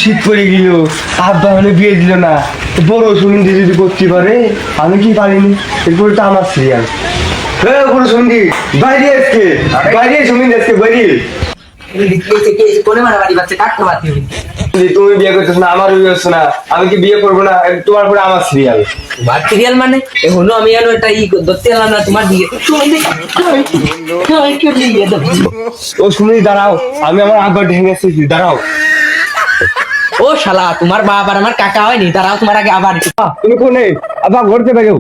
শীত পড়ে গেল, আব্বা মানে বিয়ে দিল না, বড় সুমিন্দি যদি করতে পারে আমি কি পারিনি, এরপরে তো আমার সিরিয়াল। হ্যাঁ বড় সুমিন্দি বাইরে আজকে, বাইরে সুমিন্দি আজকে বাইরে। তুমি বিয়ে করতেছ না, আমারও বিয়ে হচ্ছে না, আমি কি বিয়ে করবো না, তোমার পরে আমার সিরিয়াল। সিরিয়াল মানে এখনো আমি আনো একটা ধরতে এলাম না তোমার দিকে। ও সুমিন্দি দাঁড়াও, আমি আমার আব্বা ঢেঙে এসেছি, দাঁড়াও। ও শালা, তোমার বাপ আর আমার কাকা হয়নি, তারাও তোমার আগে আবার। তুমি কোনে আব্বা ঘুরতে পারো?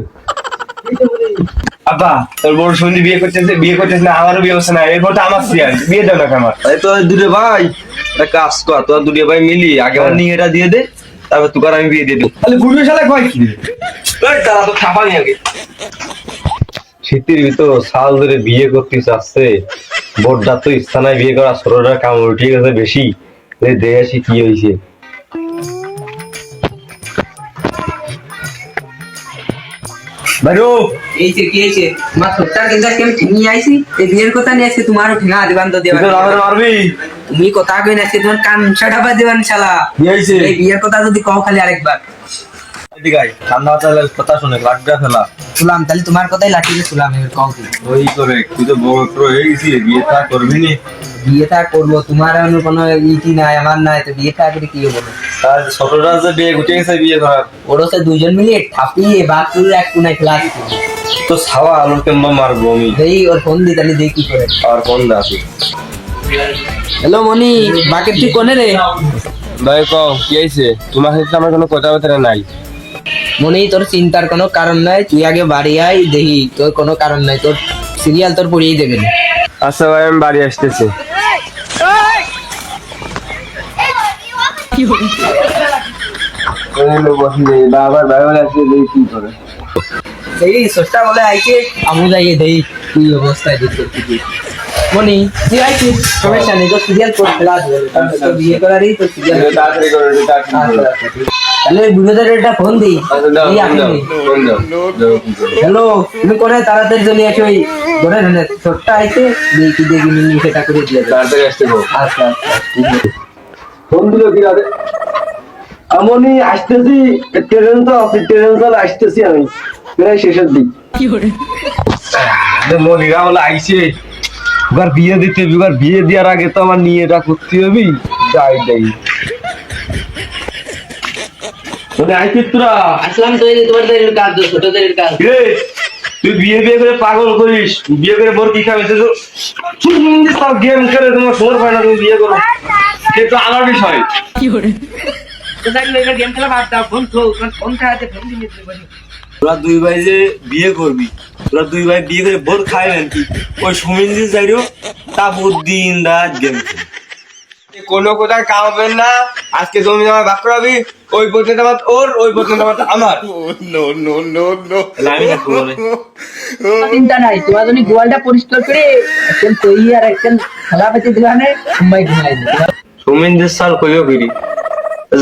আব্বা তোর বড় সুমিন্দি বিয়ে করতেছে না, আমারও বিয়ে হচ্ছে না, এরপর তো আমার সিরিয়াল, বিয়ে দাও না আমার। এই তো দুটো ভাই একটা কাজ কর, তোর দুটো ভাই মিলি আগে আমার নিয়ে এটা দিয়ে দে, তারপর তোর আমি বিয়ে দিয়ে দেবো। তাহলে বুড়ো শালা কয় কি? তারা তো খাপানি আগে। শীতের ভিতর সাল ধরে বিয়ে করতে চাচ্ছে, বোর্ডটা তো ইচ্ছা নাই বিয়ে করা, ছোটরা কামড় উঠে গেছে বেশি, দেখে আসি কি হয়েছে। বাইরো এই যে কি হয়েছে তোমার সত্তার কিন্তু আজকে আমি ঠেঙিয়ে আইছি, এই বিয়ের কথা নিয়ে আজকে তোমারও ঠেঙা দিবান তো দেবা। মারবি তুমি কথা কই না, আজকে তোমার কান ছাড়াবা দিবান শালা। কি হয়েছে? এই বিয়ের কথা যদি কও খালি আরেকবার। এদিকে আয়, ঠান্ডা মাথায় কথা শুনে লাগবে ফেলা। শুলাম, তাহলে তোমার কথাই লাঠিতে শুলাম, এবার কও কি? ওই করে তুই তো বড় হয়ে গেছি, বিয়ে তা করবি নি? বিয়েটা করবো, তোমার এমন কোনো ইটি নাই আমার নাই, তো বিয়েটা করে কি হবো? তার ছোটরা যে বিয়ে গুটে গেছে বিয়ে করার, ওরা তো দুজন মিলে ঠাপিয়ে বাথরুমের এক কোনায় খেলা তো ছাওয়া আলু কেমন মারবো আমি। দেই ওর ফোন দি, তাহলে দেই কি করে। আর কোন আছে? হ্যালো মনি, বাকেট তুই কোনে রে? ভাই কও কি হয়েছে? তোমার সাথে আমার কোনো কথাবার্তা নাই। মনি তোর চিন্তার কোনো কারণ নাই, তুই আগে বাড়ি আয়, দেখি তোর কোনো কারণ নাই, তোর সিরিয়াল তোর পড়িয়েই দেবে না। আচ্ছা ভাই আমি বাড়ি আসতেছি। বাবার ভাই বলে আসছে কি করে? সেই সোচটা বলে আইছে, আমু যাইয়ে দেই কি অবস্থায় দেখতে তুই। মনি তুই আইছিস, সমস্যা নেই, তোর সিরিয়াল তোর খেলা দেবে, তোর বিয়ে করারই তোর সিরিয়াল। তাড়াতাড়ি করো, তাড়াতাড়ি করো। তাহলে বুড়োদের একটা ফোন দিই। এই আপনি হ্যালো, তুমি কোনে তাড়াতাড়ি চলে আসো, ওই ঘরে ঢুকে ছোটটা আইছে, দেখি দেখি মিনি সেটা করে দিয়ে দাও। তাড়াতাড়ি আসতে গো। আচ্ছা আচ্ছা ঠিক আছে। ফোন দিল কি রাতে? আমি আসতেছি, ট্রেন তো আসতেছি, আমি প্রায় শেষের দিক। মনিরা বলে আইসে, এবার বিয়ে দিতে, এবার বিয়ে দেওয়ার আগে তো আমার নিয়ে এটা করতে হবে। যাই যাই মানে আইছিস তোরা? আসলাম তো, এই যে তোমার দেরির কাজ, ছোটদের কাজ। রে তুই বিয়ে করে পাগল করিস, বিয়ে করে বোর কি খাবে? সব গেম খেলে তোমার ফোর পায় না, তুমি বিয়ে করো, কিন্তু আমার বিষয়। গেম খেলা বাদ দাও, ফোন ফোন খাওয়াতে ফোন দিয়ে তোরা দুই ভাই যে বিয়ে করবি, তোরা দুই ভাই বিয়ে করে বোর খাইবেন কি? ওই সুমিন্দি যাইরো তা দিন রাত গেম কোনো কোথায় কামাবেন না, আজকে জমি জমা ভাগ করাবি, ওই পর্যন্ত আমার ওর, ওই পর্যন্ত আমার। আমি থাকবো বলে চিন্তা নাই, তোমার যদি গোয়ালটা পরিষ্কার করে একদম তৈরি আর একদম খেলা পেতে দিবানে ঘুমাই ঘুমাই দিবে। সুমিন্দির সাল কইও ফিরি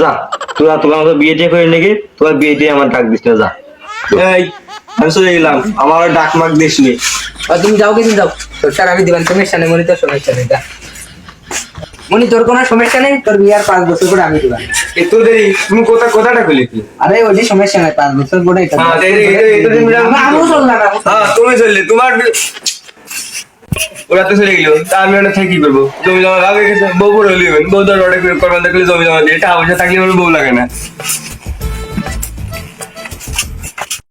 যা, তোরা তোর আমাকে বিয়ে টিয়ে করে নাকি, তোর বিয়ে দিয়ে আমার ডাক দিস না, যা। এই আমি চলে গেলাম, আমার ডাক মাক দিস নি। তুমি যাও, কিন্তু যাও, তোর টাকা আমি দিবেন, সমস্যা নেই মনি, তোর সমস্যা নেই, যা মনি, তোর কোনো সমস্যা নেই, তোর বিয়ার 5 বছর করে আমি দিবান। একটু দেরি, তুমি কথাটা কইলে কি? আরে ওই যে সমস্যা নাই, 5 বছর পরে এটা হ্যাঁ আমিও চললাম না। হ্যাঁ তুমি চললে, তোমার ওরা তো চলে গেল, তা আমি ওটা থেকে কি করবো? জমি জমা ভাগ হয়ে গেছে, বউ বড় হলি, বউ দর অর্ডার করে করবেন, দেখলে জমি জমা দিয়ে টাকা পয়সা থাকলে আমার বউ লাগে না।